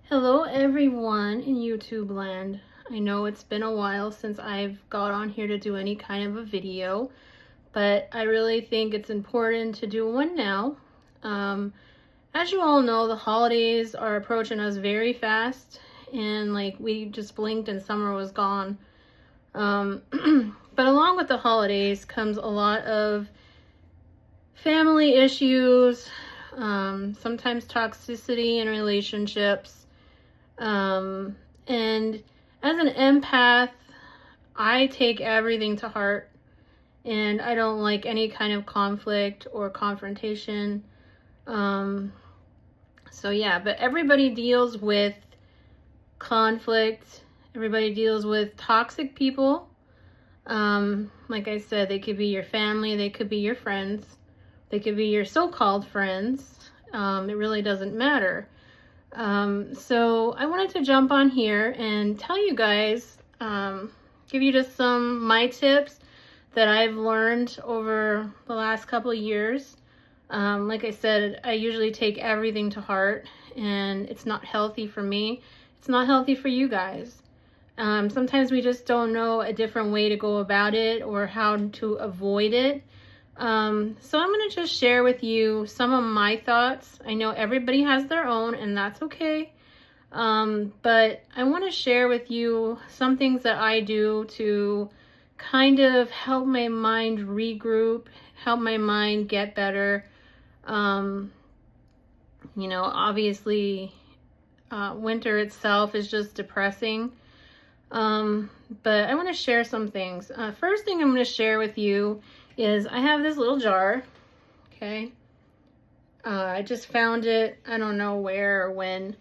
Hello everyone in YouTube land. I know it's been a while since I've got on here to do any kind of a video, but I really think it's important to do one now. As you all know, the holidays are approaching us very fast, and like we just blinked and summer was gone. But along with the holidays comes a lot of family issues, sometimes toxicity in relationships. And as an empath, I take everything to heart, and I don't like any kind of conflict or confrontation. So yeah, but everybody deals with conflict. Everybody deals with toxic people. Like I said, they could be your family, they could be your friends, they could be your so-called friends. It really doesn't matter. So I wanted to jump on here and tell you guys, give you just some my tips that I've learned over the last couple of years. Like I said, I usually take everything to heart, and it's not healthy for me. It's not healthy for you guys. Sometimes we just don't know a different way to go about it or how to avoid it. So I'm going to just share with you some of my thoughts. I know everybody has their own, and that's okay. But I want to share with you some things that I do to kind of help my mind regroup, help my mind get better. Obviously, winter itself is just depressing. But I want to share some things. First thing I'm going to share with you is I have this little jar, okay? I just found it, I don't know where or when,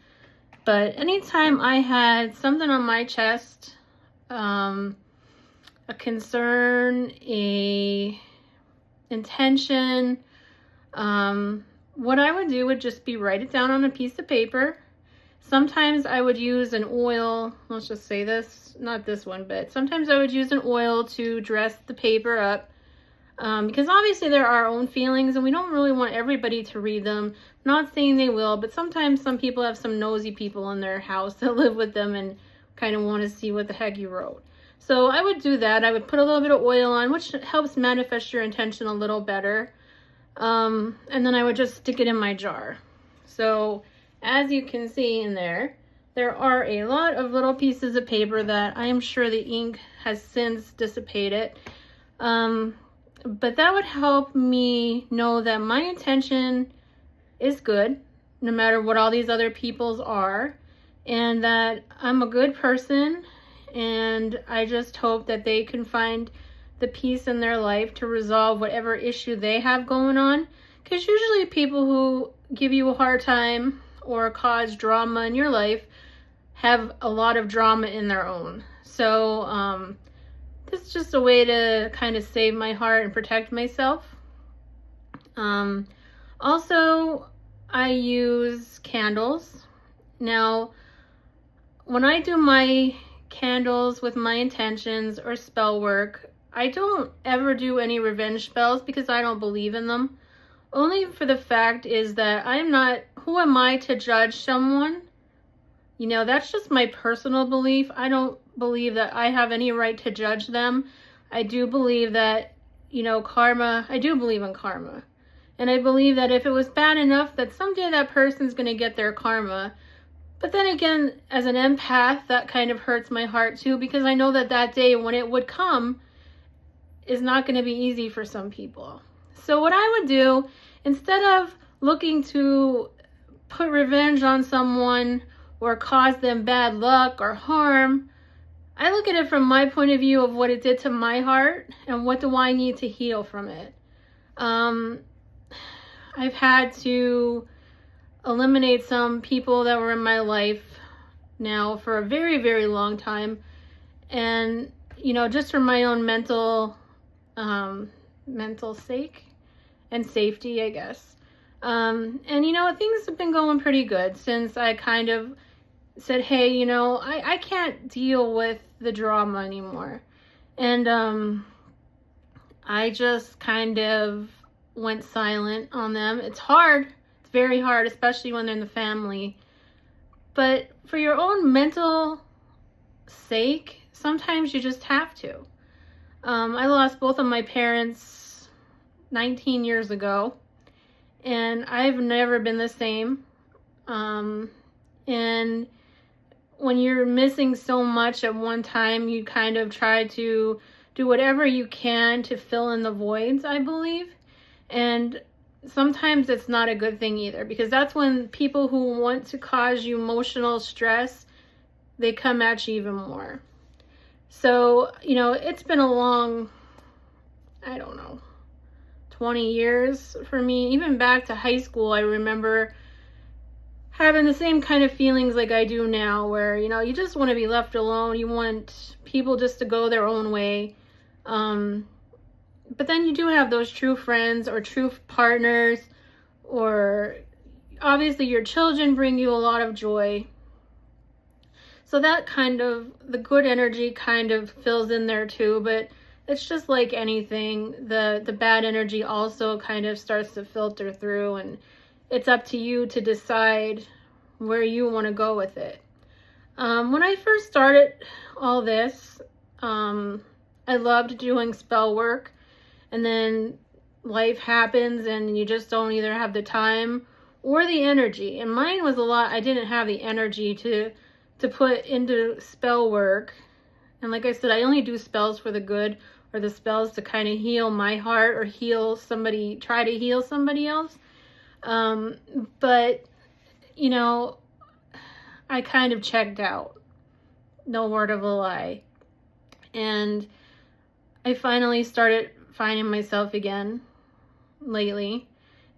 but anytime I had something on my chest, a concern, a intention, what I would do would just be write it down on a piece of paper. Sometimes I would use an oil, let's just say this, not this one, but sometimes I would use an oil to dress the paper up. Because obviously there are our own feelings, and we don't really want everybody to read them. Not saying they will, but sometimes some people have some nosy people in their house that live with them and kind of want to see what the heck you wrote. So I would do that. I would put a little bit of oil on, which helps manifest your intention a little better. And then I would just stick it in my jar. So as you can see in there are a lot of little pieces of paper that I am sure the ink has since dissipated. But that would help me know that my intention is good, no matter what all these other people's are, and that I'm a good person, and I just hope that they can find the peace in their life to resolve whatever issue they have going on, because usually people who give you a hard time or cause drama in your life have a lot of drama in their own. So, it's just a way to kind of save my heart and protect myself. Also, I use candles. Now, when I do my candles with my intentions or spell work, I don't ever do any revenge spells because I don't believe in them. Only for the fact is that who am I to judge someone? That's just my personal belief. I don't believe that I have any right to judge them. I do believe that, karma, I do believe in karma. And I believe that if it was bad enough, that someday that person's going to get their karma. But then again, as an empath, that kind of hurts my heart too, because I know that that day when it would come is not going to be easy for some people. So what I would do, instead of looking to put revenge on someone or cause them bad luck or harm, I look at it from my point of view of what it did to my heart and what do I need to heal from it. I've had to eliminate some people that were in my life now for a very, very long time. And, just for my own mental sake and safety, I guess. And, things have been going pretty good since I kind of said, hey, I can't deal with the drama anymore. And I just kind of went silent on them. It's hard. It's very hard, especially when they're in the family. But for your own mental sake, sometimes you just have to. I lost both of my parents 19 years ago, and I've never been the same. And when you're missing so much at one time, you kind of try to do whatever you can to fill in the voids, I believe. And sometimes it's not a good thing either, because that's when people who want to cause you emotional stress, they come at you even more. So, you know, it's been a long, I don't know, 20 years for me. Even back to high school, I remember having the same kind of feelings like I do now, where, you know, you just want to be left alone. You want people just to go their own way. But then you do have those true friends or true partners, or obviously your children bring you a lot of joy. So that kind of, the good energy kind of fills in there too, but it's just like anything. The bad energy also kind of starts to filter through, and it's up to you to decide where you want to go with it. When I first started all this, I loved doing spell work, and then life happens and you just don't either have the time or the energy. And mine was a lot, I didn't have the energy to put into spell work. And like I said, I only do spells for the good, or the spells to kind of heal my heart or heal somebody, try to heal somebody else. But, you know, I kind of checked out. No word of a lie. And I finally started finding myself again lately.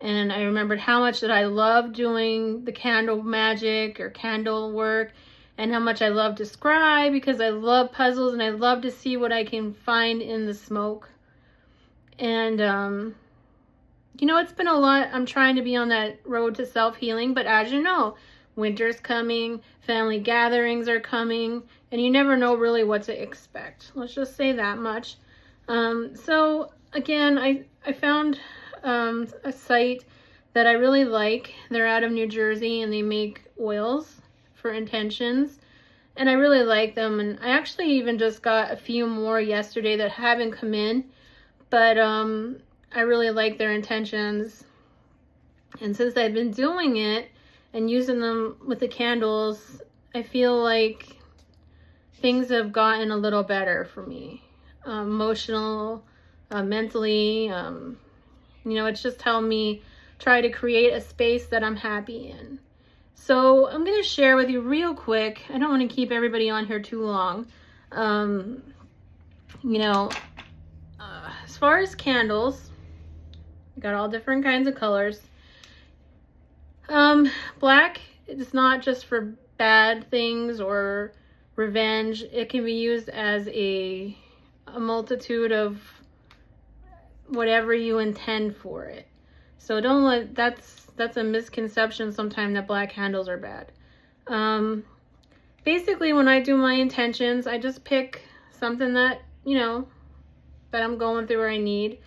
And I remembered how much that I love doing the candle magic or candle work, and how much I love to scribe, because I love puzzles and I love to see what I can find in the smoke. And, you know, it's been a lot. I'm trying to be on that road to self-healing, but as you know, winter's coming, family gatherings are coming, and you never know really what to expect. Let's just say that much. So again, I found a site that I really like. They're out of New Jersey, and they make oils for intentions, and I really like them. And I actually even just got a few more yesterday that haven't come in, but I really like their intentions. And since I've been doing it and using them with the candles, I feel like things have gotten a little better for me, emotional, mentally. You know, it's just helped me try to create a space that I'm happy in. So I'm going to share with you real quick. I don't want to keep everybody on here too long. You know, as far as candles, I got all different kinds of colors. Black is not just for bad things or revenge. It can be used as a multitude of whatever you intend for it. So don't let, that's a misconception sometimes, that black candles are bad. Basically, when I do my intentions, I just pick something that, you know, that I'm going through or I need.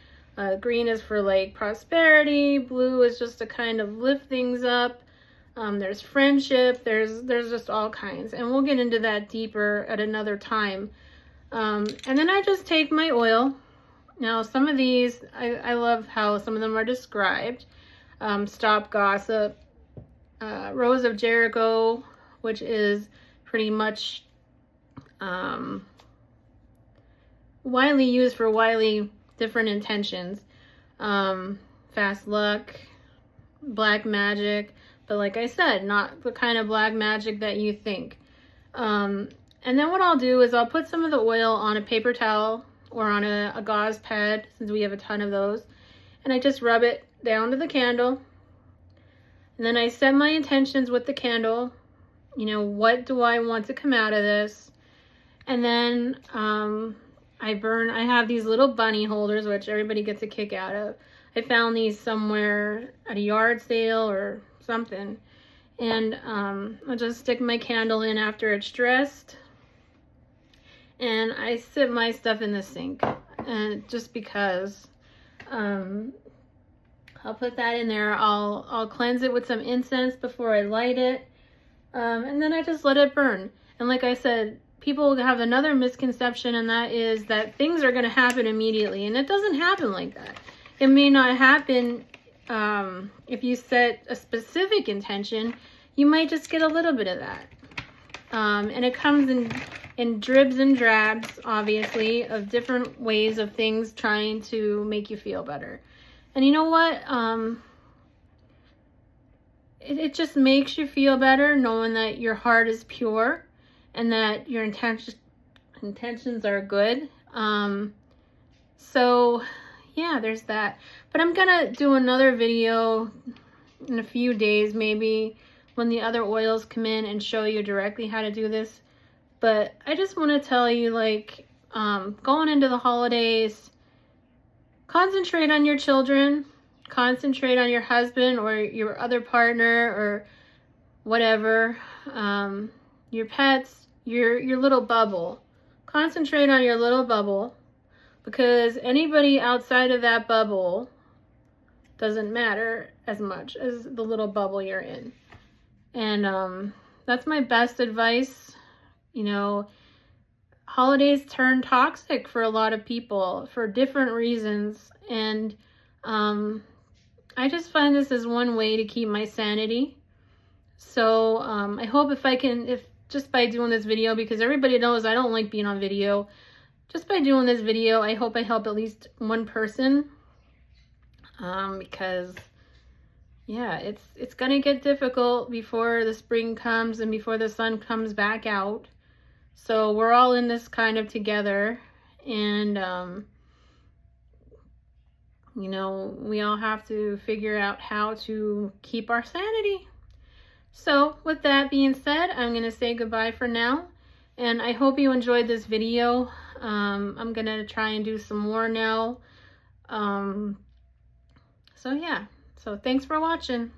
Green is for like prosperity. Blue is just to kind of lift things up. There's friendship. There's just all kinds, and we'll get into that deeper at another time. And then I just take my oil. Now, some of these, I love how some of them are described. Stop Gossip, Rose of Jericho, which is pretty much widely used for widely different intentions. Fast Luck, Black Magic, but like I said, not the kind of black magic that you think. And then what I'll do is I'll put some of the oil on a paper towel or on a gauze pad, since we have a ton of those, and I just rub it down to the candle. And then I set my intentions with the candle. You know, what do I want to come out of this? And then I have these little bunny holders, which everybody gets a kick out of. I found these somewhere at a yard sale or something. And I'll just stick my candle in after it's dressed. And I sit my stuff in the sink. And just because I'll put that in there. I'll cleanse it with some incense before I light it. And then I just let it burn. And like I said, people have another misconception, and that is that things are going to happen immediately. And it doesn't happen like that. It may not happen if you set a specific intention. You might just get a little bit of that. And it comes in dribs and drabs, obviously, of different ways of things trying to make you feel better. And you know what? It just makes you feel better knowing that your heart is pure and that your intentions are good. So yeah, there's that. But I'm gonna do another video in a few days, maybe, when the other oils come in, and show you directly how to do this. But I just want to tell you, like, going into the holidays, concentrate on your children, concentrate on your husband or your other partner or whatever, your pets, your little bubble. Concentrate on your little bubble, because anybody outside of that bubble doesn't matter as much as the little bubble you're in. And that's my best advice. You know, holidays turn toxic for a lot of people for different reasons, and I just find this as one way to keep my sanity. So I hope if just by doing this video, because everybody knows I don't like being on video, just by doing this video, I hope I help at least one person, because yeah, it's gonna get difficult before the spring comes and before the sun comes back out. So we're all in this kind of together, and you know, we all have to figure out how to keep our sanity. So with that being said, I'm gonna say goodbye for now, and I hope you enjoyed this video. I'm gonna try and do some more now. So yeah, so thanks for watching.